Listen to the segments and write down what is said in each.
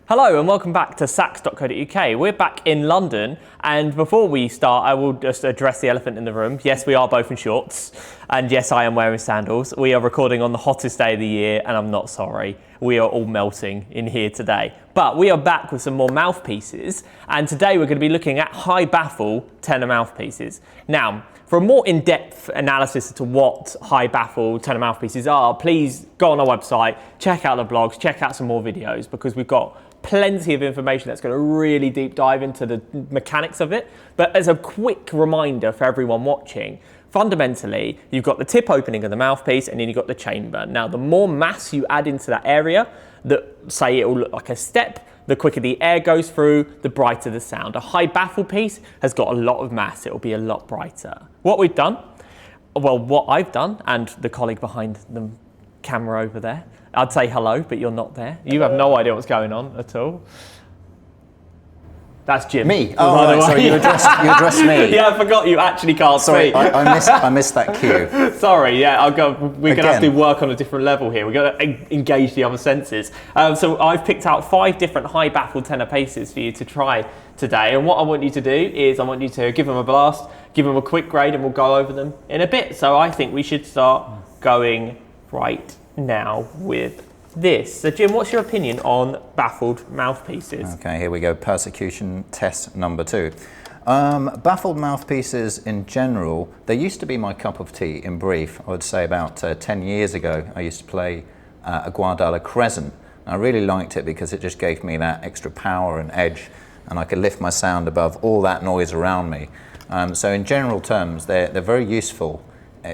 Hello and welcome back to sax.co.uk. We're back in London, and before we start I will just address the elephant in the room. Yes, we are both in shorts, and yes, I am wearing sandals. We are recording on the hottest day of the year, and I'm not sorry. We are all melting in here today. But we are back with some more mouthpieces, and today we're going to be looking at high baffle tenor mouthpieces. Now, for a more in-depth analysis as to what high baffle tenor mouthpieces are, please go on our website, check out the blogs, check out some more videos, because we've got plenty of information that's going to really deep dive into the mechanics of it. But as a quick reminder for everyone watching, fundamentally, you've got the tip opening of the mouthpiece and then you've got the chamber. Now, the more mass you add into that area, say it will look like a step, the quicker the air goes through, the brighter the sound. A high baffle piece has got a lot of mass, it'll be a lot brighter. What we've done, well, what I've done, and the colleague behind the camera over there, I'd say hello, but you're not there. You have no idea what's going on at all. That's Jim. Me? Oh, right, sorry, you addressed me. Yeah, I forgot you actually can't Sorry, see. I missed that cue. Sorry, yeah, we're going to have to work on a different level here. We're going to engage the other senses. So I've picked out 5 different high baffle tenor pieces for you to try today. And what I want you to do is I want you to give them a blast, give them a quick grade, and we'll go over them in a bit. So I think we should start going right now with this. So Jim, what's your opinion on baffled mouthpieces? Okay, here we go. Persecution test number 2. Baffled mouthpieces in general, they used to be my cup of tea in brief. I would say about 10 years ago, I used to play a Guardala Crescent. I really liked it because it just gave me that extra power and edge, and I could lift my sound above all that noise around me. So in general terms, they're very useful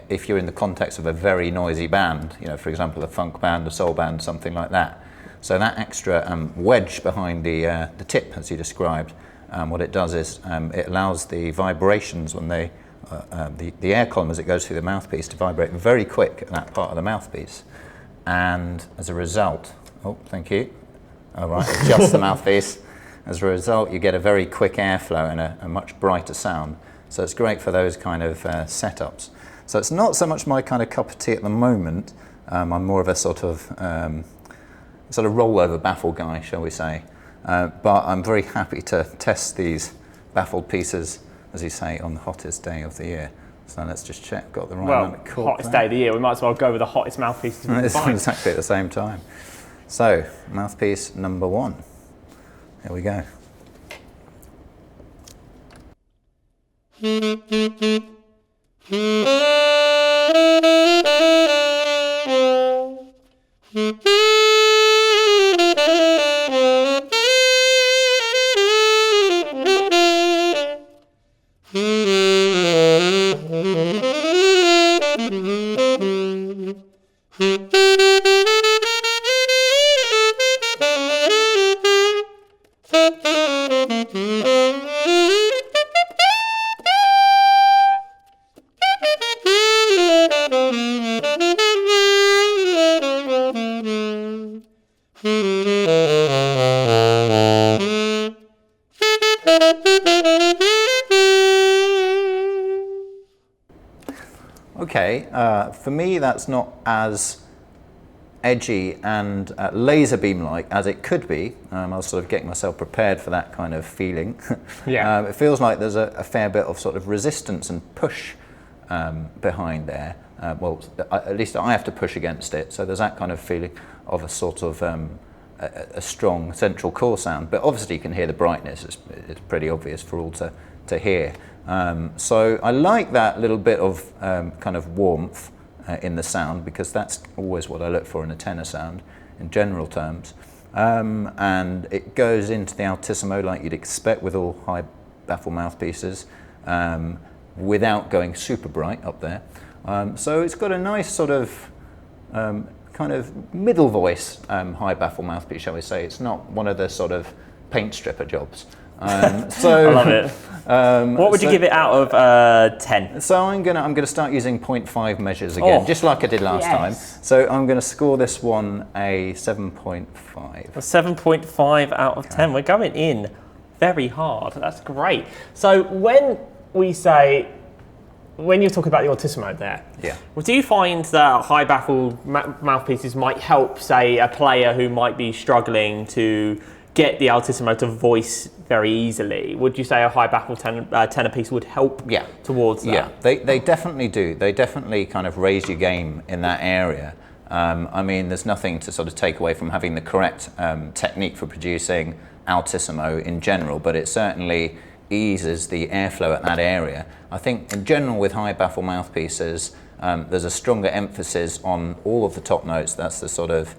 if you're in the context of a very noisy band, you know, for example, a funk band, a soul band, something like that. So that extra wedge behind the tip, as you described, what it does is it allows the vibrations when the air column as it goes through the mouthpiece to vibrate very quick at that part of the mouthpiece. And as a result, oh, thank you. All right, adjust the mouthpiece. As a result, you get a very quick airflow and a much brighter sound. So it's great for those kind of setups. So it's not so much my kind of cup of tea at the moment. I'm more of a sort of rollover baffle guy, shall we say. But I'm very happy to test these baffled pieces, as you say, on the hottest day of the year. So let's just check, got the right amount of cork. Hottest day of the year, we might as well go with the hottest mouthpieces we can find. Exactly at the same time. So, mouthpiece number 1. Here we go. Okay, for me that's not as edgy and laser beam-like as it could be. I was sort of getting myself prepared for that kind of feeling. Yeah. It feels like there's a fair bit of sort of resistance and push behind there. Well, at least I have to push against it, so there's that kind of feeling of a sort of a strong central core sound. But obviously you can hear the brightness, it's pretty obvious for all to hear. So I like that little bit of kind of warmth in the sound, because that's always what I look for in a tenor sound in general terms. And it goes into the altissimo like you'd expect with all high baffle mouthpieces, without going super bright up there. So it's got a nice sort of kind of middle voice high baffle mouthpiece, shall we say. It's not one of the sort of paint stripper jobs. So I love it. What would you give it out of 10? So I'm gonna start using 0.5 measures again, just like I did last time. So I'm gonna score this one a 7.5. A 7.5 out of 10. We're going in very hard. That's great. So when you're talking about the altissimo there, well, do you find that high baffle mouthpieces might help, say, a player who might be struggling to get the altissimo to voice very easily. Would you say a high baffle tenor piece would help towards that? Yeah, they definitely do. They definitely kind of raise your game in that area. I mean, there's nothing to sort of take away from having the correct technique for producing altissimo in general, but it certainly eases the airflow at that area. I think in general with high baffle mouthpieces, there's a stronger emphasis on all of the top notes. That's the sort of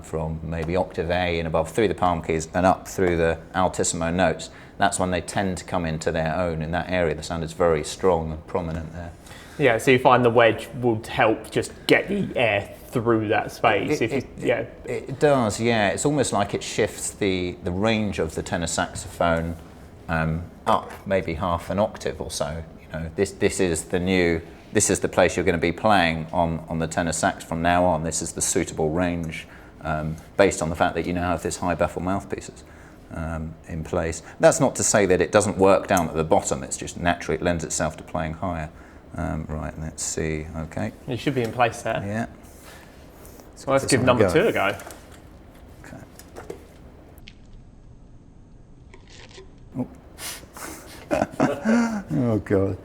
from maybe octave A and above through the palm keys and up through the altissimo notes. That's when they tend to come into their own in that area. The sound is very strong and prominent there. Yeah, so you find the wedge would help just get the air through that space. It does, yeah. It's almost like it shifts the range of the tenor saxophone up maybe half an octave or so. You know, this is the place you're going to be playing on the tenor sax from now on. This is the suitable range based on the fact that you now have this high baffle mouthpieces in place. That's not to say that it doesn't work down at the bottom. It's just naturally it lends itself to playing higher. Right, let's see. Okay. It should be in place there. Yeah. So let's give number 2 a go. Okay. Oh God.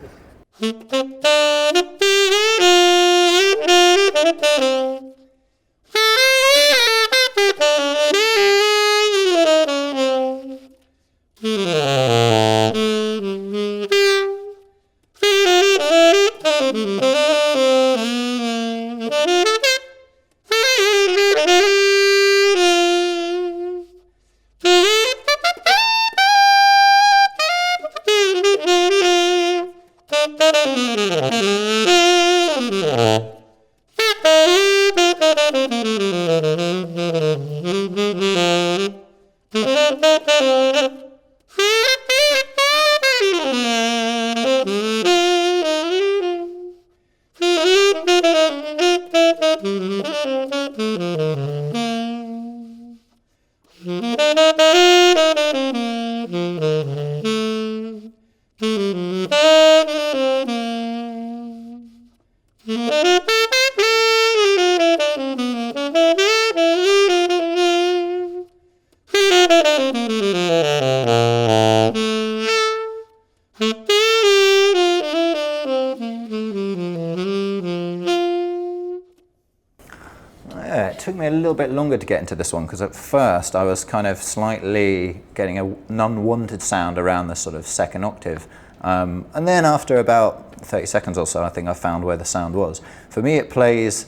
Yeah, it took me a little bit longer to get into this one because at first I was kind of slightly getting an unwanted sound around the sort of second octave. And then after about 30 seconds or so, I think I found where the sound was. For me, it plays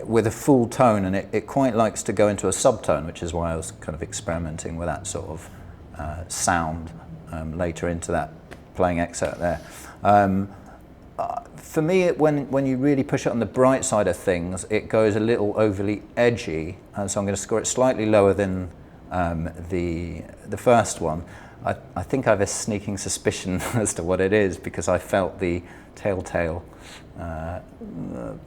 with a full tone, and it quite likes to go into a subtone, which is why I was kind of experimenting with that sort of sound later into that playing excerpt there. For me, when you really push it on the bright side of things, it goes a little overly edgy, and so I'm going to score it slightly lower than the first one. I think I have a sneaking suspicion as to what it is because I felt the telltale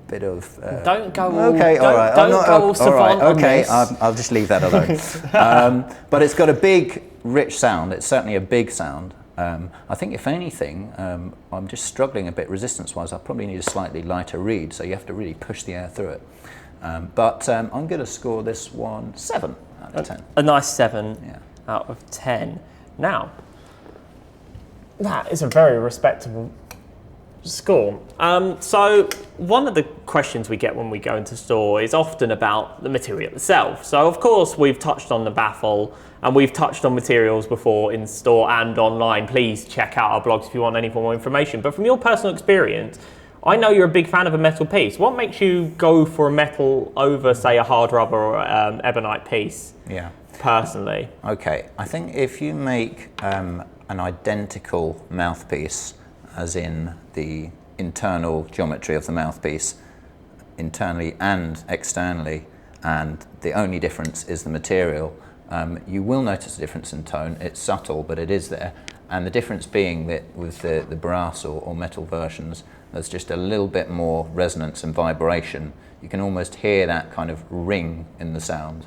bit of. Don't go. Okay, all right. Don't go all savant on this. I'll just leave that alone. But it's got a big, rich sound. It's certainly a big sound. I think if anything, I'm just struggling a bit resistance-wise. I probably need a slightly lighter reed, so you have to really push the air through it. But I'm going to score this one 7 out of 10. A nice 7 out of 10. Now, that is a very respectable score. So one of the questions we get when we go into store is often about the material itself. So of course we've touched on the baffle and we've touched on materials before in store and online. Please check out our blogs if you want any more information. But from your personal experience, I know you're a big fan of a metal piece. What makes you go for a metal over, say, a hard rubber or ebonite piece? Yeah. Personally. Okay, I think if you make an identical mouthpiece, as in the internal geometry of the mouthpiece, internally and externally, and the only difference is the material, you will notice a difference in tone. It's subtle, but it is there. And the difference being that with the brass or metal versions, there's just a little bit more resonance and vibration. You can almost hear that kind of ring in the sound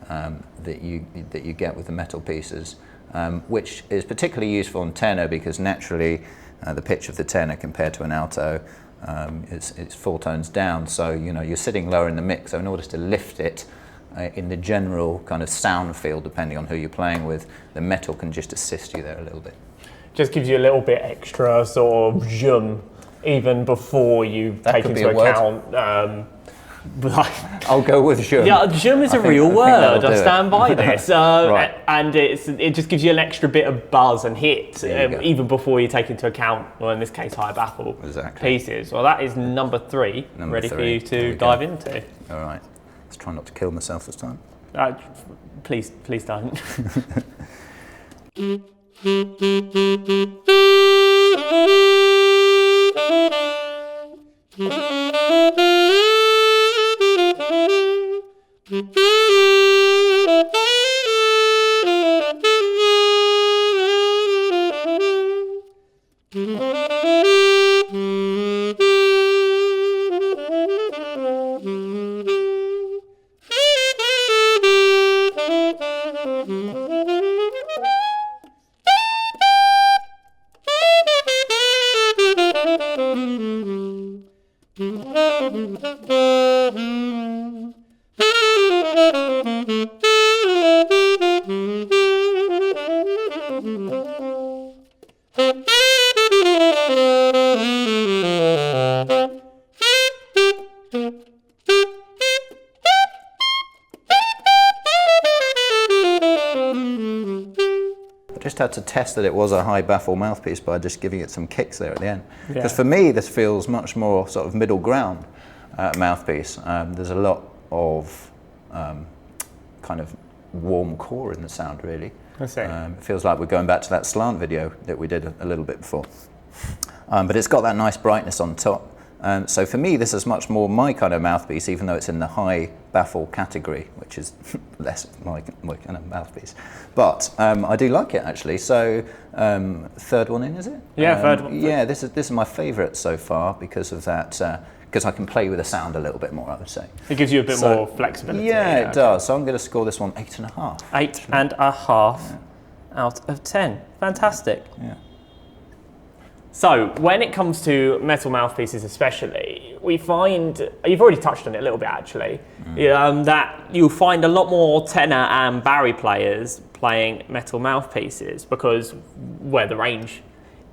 that you get with the metal pieces, which is particularly useful in tenor because naturally the pitch of the tenor compared to an alto it's 4 tones down. So you're sitting lower in the mix. So in order to lift it, in the general kind of sound field, depending on who you're playing with, the metal can just assist you there a little bit. Just gives you a little bit extra sort of zoom even before you take into account. I'll go with zoom. Yeah, zoom is a real word. I stand by this. Right. And it just gives you an extra bit of buzz and hit, even before you take into account, well, in this case, high baffle pieces. Well, that is number 3, ready for you to dive into. All right. Let's try not to kill myself this time. Please don't. Just had to test that it was a high baffle mouthpiece by just giving it some kicks there at the end. Because for me, this feels much more sort of middle ground mouthpiece. There's a lot of kind of warm core in the sound, really. I see. It feels like we're going back to that slant video that we did a little bit before. But it's got that nice brightness on top. So for me, this is much more my kind of mouthpiece, even though it's in the high baffle category, which is less my kind of mouthpiece. But I do like it, actually. So third one in, is it? Yeah, third one. Yeah, this is my favourite so far because of that. Because I can play with the sound a little bit more, I would say. It gives you a bit more flexibility. Yeah, it does. So I'm going to score this one 8.5. 8.5 out of 10. Fantastic. Yeah. So when it comes to metal mouthpieces especially, we find, you've already touched on it a little bit actually, that you'll find a lot more tenor and bari players playing metal mouthpieces because where the range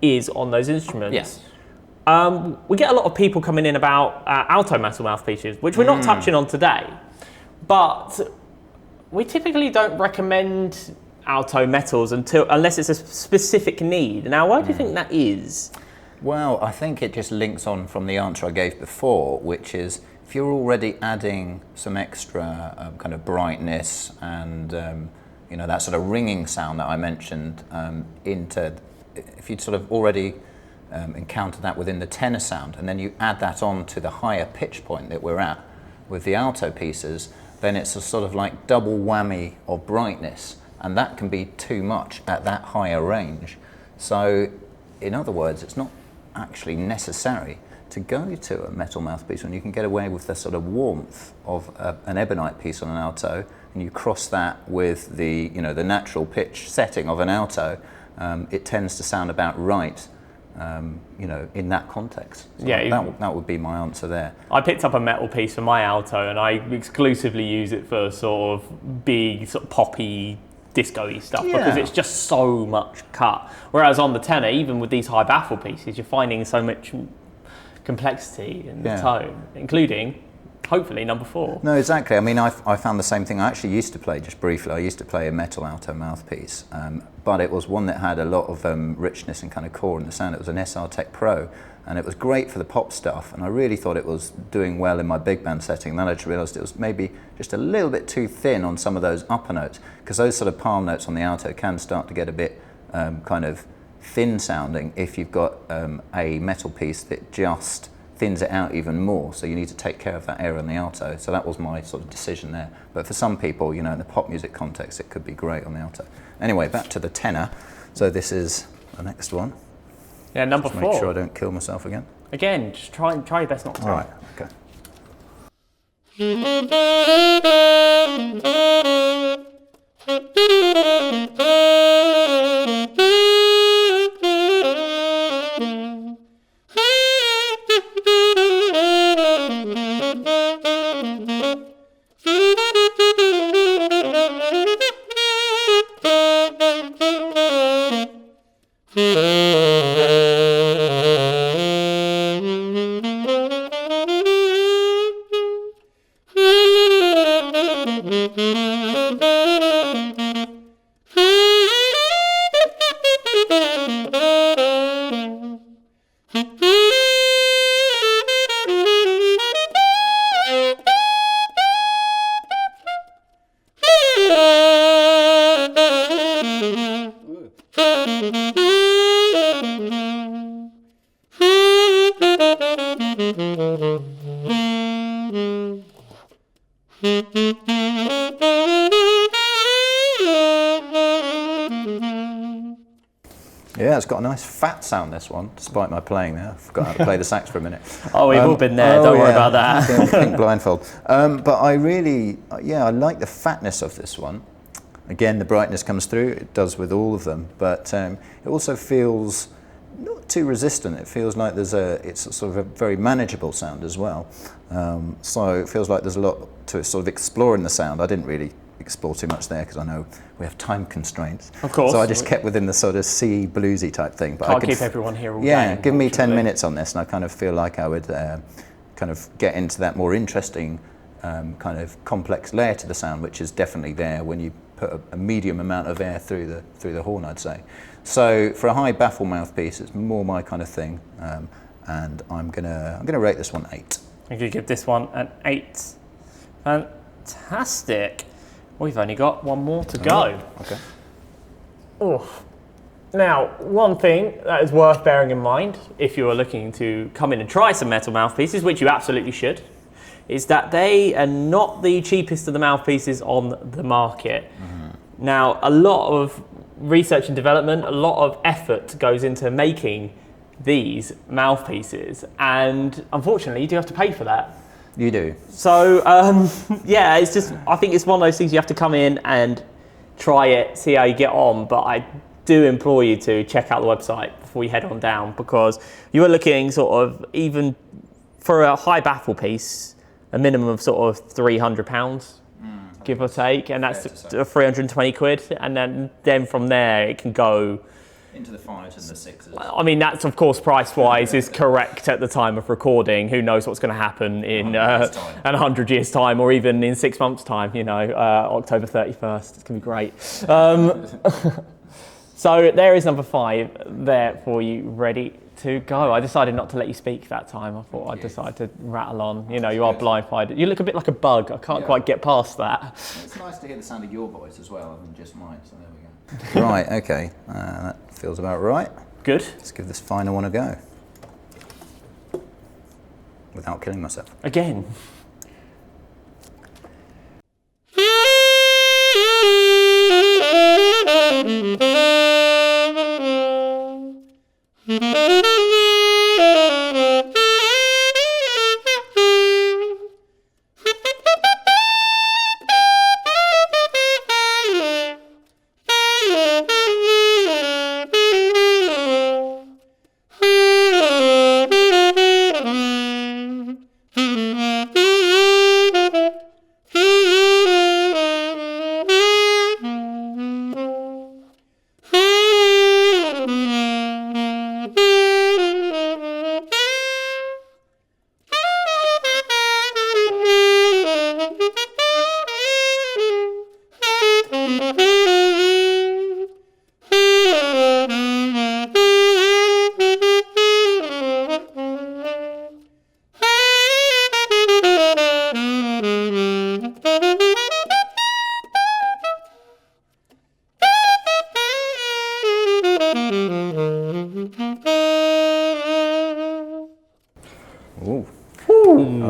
is on those instruments. Yes. We get a lot of people coming in about alto metal mouthpieces, which we're not touching on today, but we typically don't recommend alto metals unless it's a specific need. Now, why do you think that is? Well, I think it just links on from the answer I gave before, which is if you're already adding some extra kind of brightness and that sort of ringing sound that I mentioned if you'd sort of already encounter that within the tenor sound, and then you add that on to the higher pitch point that we're at with the alto pieces, then it's a sort of like double whammy of brightness, and that can be too much at that higher range. So, in other words, it's not actually necessary to go to a metal mouthpiece when you can get away with the sort of warmth of an ebonite piece on an alto, and you cross that with the the natural pitch setting of an alto. It tends to sound about right. In that context. So that would be my answer there. I picked up a metal piece for my alto and I exclusively use it for sort of big, sort of poppy, disco-y stuff because it's just so much cut. Whereas on the tenor, even with these high baffle pieces, you're finding so much complexity in the tone, including hopefully number 4. No, exactly. I mean, I found the same thing. I actually used to play, just briefly, I used to play a metal alto mouthpiece, but it was one that had a lot of richness and kind of core in the sound. It was an SR Tech Pro, and it was great for the pop stuff, and I really thought it was doing well in my big band setting. And then I just realised it was maybe just a little bit too thin on some of those upper notes, because those sort of palm notes on the alto can start to get a bit kind of thin sounding if you've got a metal piece that just thins it out even more, so you need to take care of that area on the alto. So that was my sort of decision there. But for some people, in the pop music context, it could be great on the alto. Anyway, back to the tenor. So this is the next one. Yeah, number 4. Make sure I don't kill myself again. Again, just try your best not to. All right, okay. Yeah, it's got a nice fat sound, this one, despite my playing there. I forgot how to play the sax for a minute. Oh, we've all been there, don't worry about that. I think Blindfold. But I really, I like the fatness of this one. Again, the brightness comes through, it does with all of them, but it also feels not too resistant. It feels like it's a sort of a very manageable sound as well. So it feels like there's a lot to sort of explore in the sound. I didn't really explore too much there because I know we have time constraints. Of course. So I just kept within the sort of C bluesy type thing. But Can't keep everyone here all day. Yeah, give me 10 minutes on this and I kind of feel like I would kind of get into that more interesting kind of complex layer to the sound, which is definitely there when you put a medium amount of air through the horn, I'd say. So for a high baffle mouthpiece, it's more my kind of thing, and I'm gonna rate this one 8. I'm gonna give this one an 8. Fantastic. We've only got one more to go. Okay. Oh. Now, one thing that is worth bearing in mind if you are looking to come in and try some metal mouthpieces, which you absolutely should, is that they are not the cheapest of the mouthpieces on the market. Mm-hmm. Now, a lot of research and development, a lot of effort goes into making these mouthpieces, and unfortunately, you do have to pay for that. You do. So, yeah, it's just, I think it's one of those things you have to come in and try it, see how you get on, but I do implore you to check out the website before you head on down, because you are looking sort of, even for a high baffle piece, a minimum of sort of £300, give or take, and that's 320 quid, and then from there it can go into the 5s and the 6s. I mean, that's of course price-wise is correct at the time of recording. Who knows what's going to happen in 100 years' time, or even in 6 months' time, you know, October 31st, it's going to be great. So there is number 5 there for you, ready to go. I decided not to let you speak that time. I thought I'd decide to rattle on. You know, you are blindfolded. You look a bit like a bug. I can't quite get past that. It's nice to hear the sound of your voice as well, other than just mine, so there we go. Right, okay. That feels about right. Good. Let's give this final one a go. Without killing myself. Again.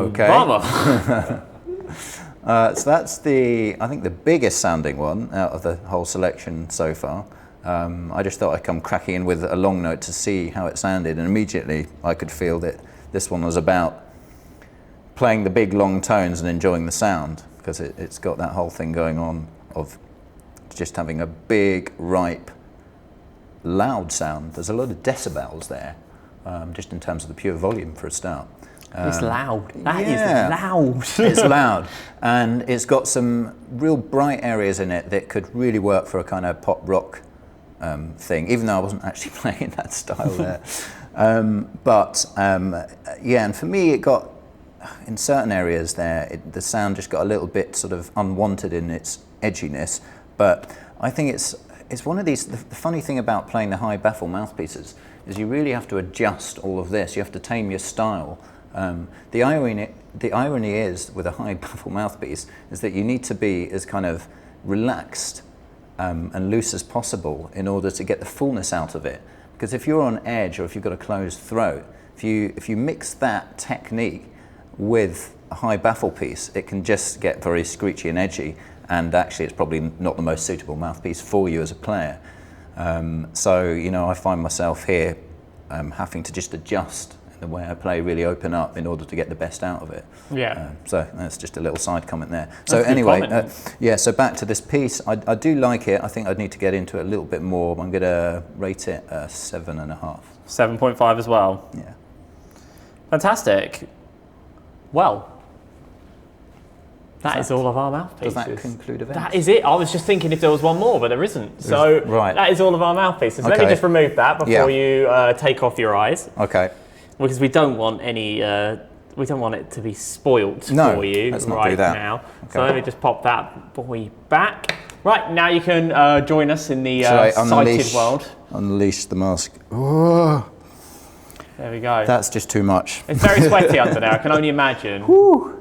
Okay. So that's I think the biggest sounding one out of the whole selection so far. I just thought I'd come cracking in with a long note to see how it sounded, and immediately I could feel that this one was about playing the big long tones and enjoying the sound, because it's got that whole thing going on of just having a big, ripe, loud sound. There's a lot of decibels there, just in terms of the pure volume for a start. It's loud. That is loud. It's loud, and it's got some real bright areas in it that could really work for a kind of pop rock thing, even though I wasn't actually playing that style there. Yeah, and for me it got, in certain areas there, the sound just got a little bit sort of unwanted in its edginess, but I think it's one of these, the funny thing about playing the high baffle mouthpieces is you really have to adjust all of this, you have to tame your style. The irony is, with a high baffle mouthpiece, is that you need to be as kind of relaxed and loose as possible in order to get the fullness out of it. Because if you're on edge, or if you've got a closed throat, if you mix that technique with a high baffle piece, it can just get very screechy and edgy, and actually it's probably not the most suitable mouthpiece for you as a player. So, you know, I find myself here having to just adjust the way I play, really open up in order to get the best out of it. Yeah. So that's just a little side comment there. So anyway, yeah, so back to this piece. I do like it. I think I'd need to get into it a little bit more. I'm going to rate it 7.5. 7.5 as well. Yeah. Fantastic. Well, that is all of our mouthpieces. Does that conclude events? That is it. I was just thinking if there was one more, but there isn't. So right. That is all of our mouthpieces. Okay. Let me just remove that before you take off your eyes. Okay. Because we don't want any, we don't want it to be spoilt for you let's not right do that. now. Okay. So let me just pop that boy back. Right, now you can join us in the sighted world. Unleash the mask. Oh, there we go. that's just too much. It's very sweaty under there, I can only imagine. Whew.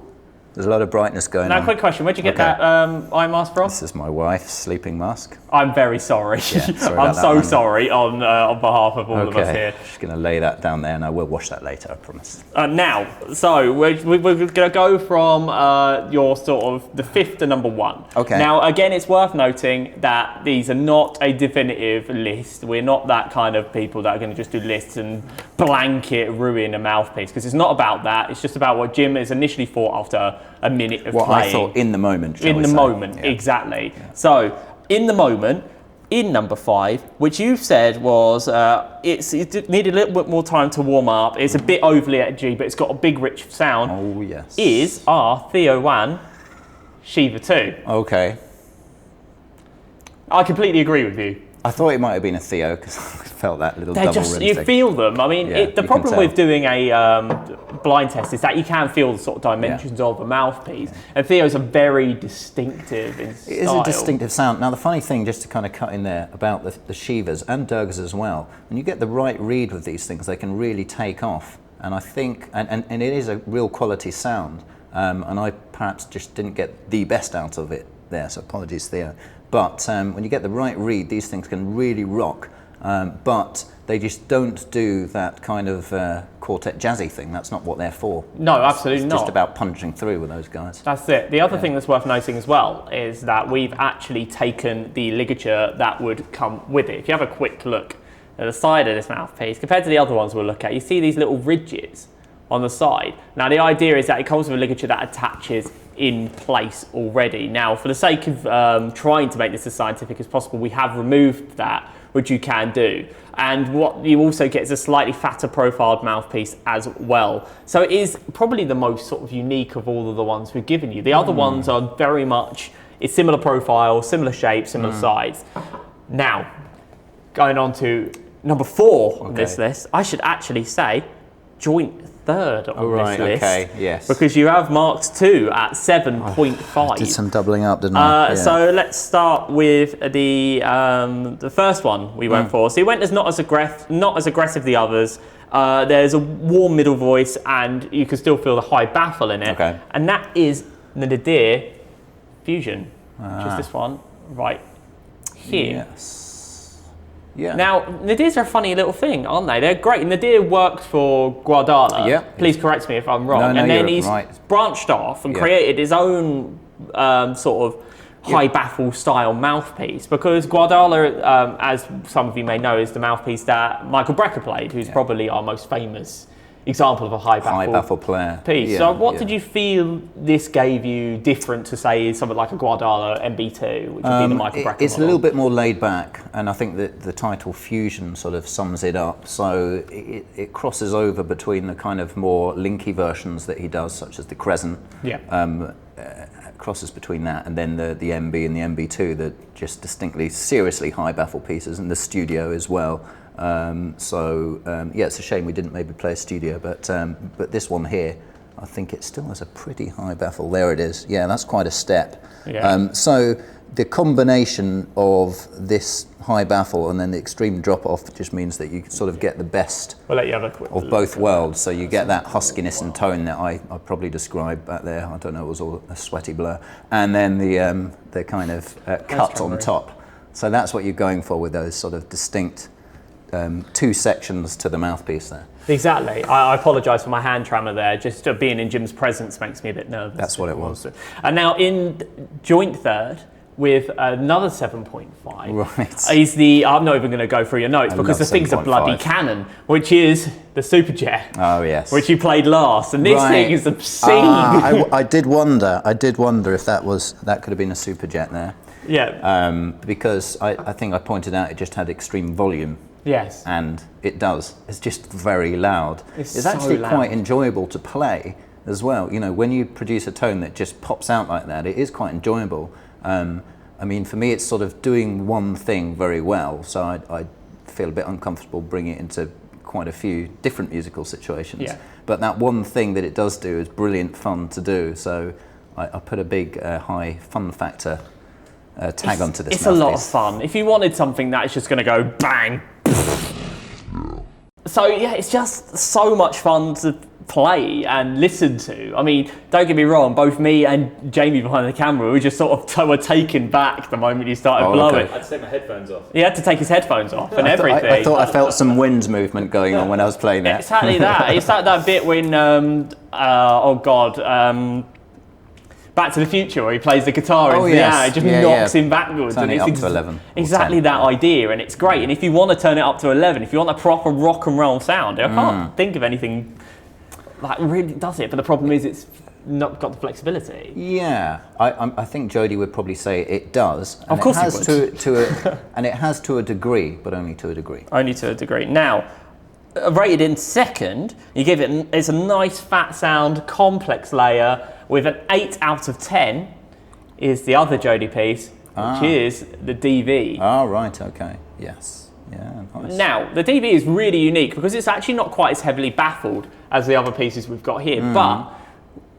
There's a lot of brightness going on. Now, quick question, where'd you get that eye mask from? This is my wife's sleeping mask. I'm very sorry. Yeah, sorry I'm about so that, sorry on behalf of all of us here. Just going to lay that down there, and I will wash that later, I promise. Now, so we're going to go from your sort of the 5th to number 1. Okay. Now, again, it's worth noting that these are not a definitive list. We're not that kind of people that are going to just do lists and blanket ruin a mouthpiece, because it's not about that. It's just about what Jim has initially thought after a minute of What playing. I thought in the moment, In the moment, exactly. Yeah. So, in the moment, in number 5, which you've said was it needed a little bit more time to warm up. It's a bit overly edgy, but it's got a big, rich sound. Oh yes. Is our Theo 1 Shiva 2. Okay. I completely agree with you. I thought it might have been a Theo because I felt that little They're double just, rim you thing. feel them. I mean, Yeah, the you problem can with tell. doing a blind test is that you can feel the sort of dimensions of a mouthpiece. Yeah. And Theo's are very distinctive in style. It is a distinctive sound. Now, the funny thing, just to kind of cut in there, about the Shivas and Durgas as well, when you get the right read with these things, they can really take off. And I think, and it is a real quality sound. And I perhaps just didn't get the best out of it there, so apologies, Theo. But when you get the right read, these things can really rock. But they just don't do that kind of quartet jazzy thing. That's not what they're for. No, absolutely it's not. just about punching through with those guys. That's it. The other thing that's worth noting as well is that we've actually taken the ligature that would come with it. If you have a quick look at the side of this mouthpiece, compared to the other ones we'll look at, you see these little ridges on the side. Now, the idea is that it comes with a ligature that attaches in place already. Now, for the sake of trying to make this as scientific as possible, we have removed that, which you can do. And what you also get is a slightly fatter profiled mouthpiece as well. So it is probably the most sort of unique of all of the ones we've given you. The other ones are very much, it's similar profile, similar shape, similar size. Now, going on to number 4 on this list, I should actually say joint third on this list. Okay, yes. Because you have marked 2 at 7.5. I did some doubling up, didn't I? So let's start with the first one we went for. So you went as not as aggressive the others. There's a warm middle voice, and you can still feel the high baffle in it. Okay. And that is the Nadir Fusion, which is this one right here. Yes. Yeah. Now, Nadirs are a funny little thing, aren't they? They're great. Nadir worked for Guadala. Yeah. Please correct me if I'm wrong. No, and then you're he's right. branched off and created his own sort of high baffle style mouthpiece, because Guadala, as some of you may know, is the mouthpiece that Michael Brecker played, who's probably our most famous example of a high baffle player piece. Yeah, so what did you feel this gave you different to, say, something like a Guadala MB2, which would be the Michael Brecker It's model? a little bit more laid back, and I think that the title Fusion sort of sums it up. So it crosses over between the kind of more linky versions that he does, such as the Crescent. Yeah. Crosses between that and then the MB and the MB2, that just distinctly, seriously high baffle pieces, and the Studio as well. Yeah, it's a shame we didn't maybe play a Studio, but this one here, I think it still has a pretty high baffle. There it is. Yeah, that's quite a step. Yeah. So the combination of this high baffle and then the extreme drop off just means that you sort of get the best We'll let you have a quick of both worlds. So you get that huskiness and tone that I probably described back there. I don't know, it was all a sweaty blur. And then the kind of cut on top. So that's what you're going for with those sort of distinct two sections to the mouthpiece there. Exactly. I apologise for my hand tremor there. Just being in Jim's presence makes me a bit nervous. That's what it was. And now in joint third with another 7.5 right. is the, I'm not even going to go through your notes because the thing's a bloody cannon, which is the Superjet. Oh yes. Which you played last, and this thing is obscene. I did wonder if that could have been a Superjet there. Yeah. Because I think I pointed out it just had extreme volume. Yes. And it does. It's just very loud. It's so actually loud. quite enjoyable to play as well. You know, when you produce a tone that just pops out like that, it is quite enjoyable. I mean, for me, it's sort of doing one thing very well. So I feel a bit uncomfortable bringing it into quite a few different musical situations. Yeah. But that one thing that it does do is brilliant fun to do. So I put a big high fun factor tag onto this. It's a lot of fun. If you wanted something that is just going to go bang. So yeah, it's just so much fun to play and listen to. I mean, don't get me wrong, both me and Jamie behind the camera, we just sort of were taken back the moment you started blowing. I had to take my headphones off. He had to take his headphones off and everything. I thought I felt some wind movement going on when I was playing that. Exactly that. It's like that bit when, Back to the Future, where he plays the guitar into the air, it just knocks him backwards. Turn and it it's up to 11. Exactly that idea, and it's great. And if you want to turn it up to 11, if you want a proper rock and roll sound, I can't think of anything that really does it. But the problem is, it's not got the flexibility. Yeah, I think Jody would probably say it does. Of course it would. And it has to a degree, but only to a degree. Only to a degree. Now, rated in second, you give it, it's a nice fat sound, complex layer, with an 8 out of 10 is the other Jody piece, which is the DV. Oh, right, okay, yes. Yeah, nice. Now, the DV is really unique because it's actually not quite as heavily baffled as the other pieces we've got here, but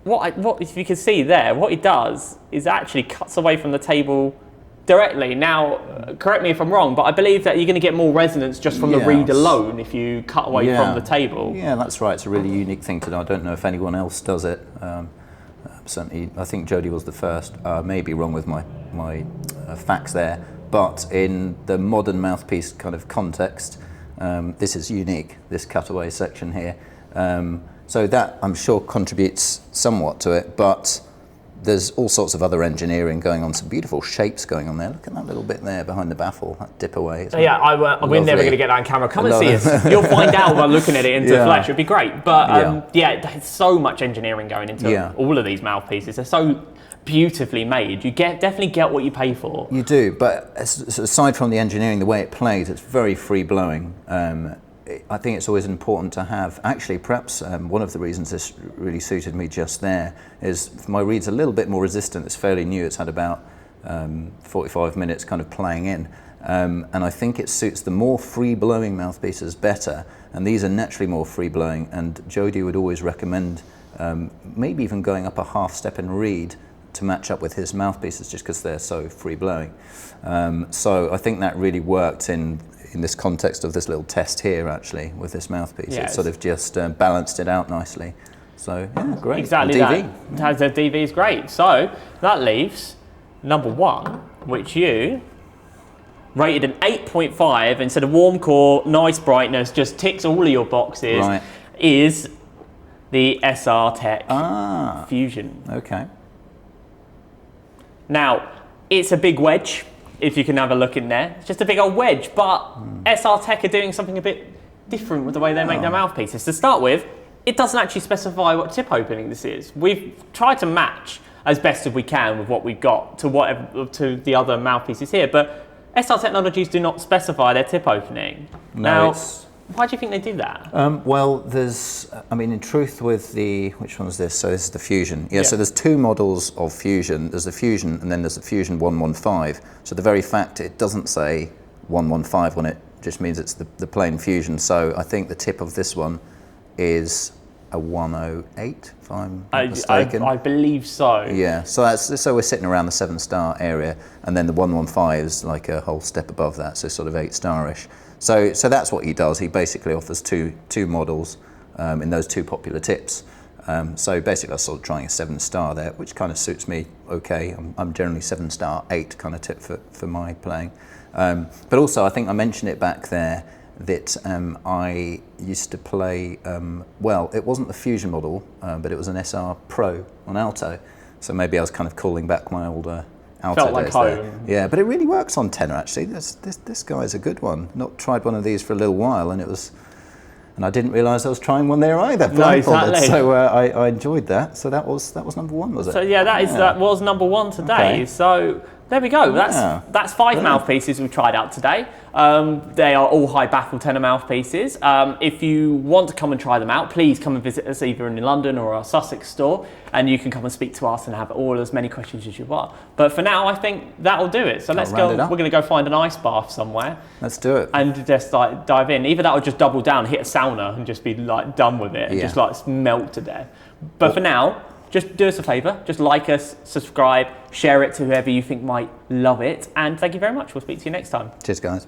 what if you can see there, what it does is actually cuts away from the table directly. Now, correct me if I'm wrong, but I believe that you're going to get more resonance just from the reed alone if you cut away from the table. Yeah, that's right. It's a really unique thing to do. I don't know if anyone else does it. Certainly, I think Jody was the first. I may be wrong with my facts there, but in the modern mouthpiece kind of context, this is unique, this cutaway section here. So that, I'm sure, contributes somewhat to it, but there's all sorts of other engineering going on, some beautiful shapes going on there. Look at that little bit there behind the baffle, that dip away. We're never going to get that on camera. Come and see us. You'll find out by looking at it into flesh. It'd be great. But there's so much engineering going into all of these mouthpieces. They're so beautifully made. You definitely get what you pay for. You do, but aside from the engineering, the way it plays, it's very free blowing. I think it's always important to have, actually perhaps one of the reasons this really suited me just there is my reed's a little bit more resistant. It's fairly new, it's had about 45 minutes kind of playing in, and I think it suits the more free blowing mouthpieces better, and these are naturally more free blowing, and Jody would always recommend maybe even going up a half step in reed to match up with his mouthpieces just because they're so free blowing. So I think that really worked in this context of this little test here, actually, with this mouthpiece. It sort of just balanced it out nicely. So, yeah, great. Exactly DV. that. The DV is great. So, that leaves number 1, which you rated an 8.5 instead of warm core, nice brightness, just ticks all of your boxes, is the SR Tech Fusion. Okay. Now, it's a big wedge. If you can have a look in there, it's just a big old wedge, but SR Tech are doing something a bit different with the way they make their mouthpieces. To start with, it doesn't actually specify what tip opening this is. We've tried to match as best as we can with what we've got to the other mouthpieces here, but SR Technologies do not specify their tip opening. No, now, why do you think they do that? Well, there's, I mean, in truth with the, which one's this? So this is the Fusion. Yeah, so there's 2 models of Fusion. There's the Fusion and then there's the Fusion 115. So the very fact it doesn't say 115 on it just means it's the plain Fusion. So I think the tip of this one is a 108, if I'm not mistaken. I believe so. Yeah, so we're sitting around the 7-star area, and then the 115 is like a whole step above that, so sort of 8-star-ish. So that's what he does. He basically offers two models in those 2 popular tips. So basically, I was sort of trying a 7-star there, which kind of suits me okay. I'm generally 7-star, 8 kind of tip for my playing. But also, I think I mentioned it back there. that I used to play, well, it wasn't the Fusion model, but it was an SR Pro on alto. So maybe I was kind of calling back my older alto Felt like days home. there. Yeah, but it really works on tenor actually. This guy's a good one. Not tried one of these for a little while, and I didn't realise I was trying one there either. Blindfolded. exactly. So I enjoyed that. So that was number one, was it? So yeah, that was number one today. Okay. So there we go. That's 5 mouthpieces we've tried out today. They are all high baffle tenor mouthpieces. If you want to come and try them out, please come and visit us either in London or our Sussex store, and you can come and speak to us and have as many questions as you want. But for now, I think that'll do it. So let's go. We're going to go find an ice bath somewhere. Let's do it. And just like dive in. Either that or just double down, hit a sauna, and just be like done with it, and just like melt to death. But for now, just do us a favour, just like us, subscribe, share it to whoever you think might love it, and thank you very much. We'll speak to you next time. Cheers, guys.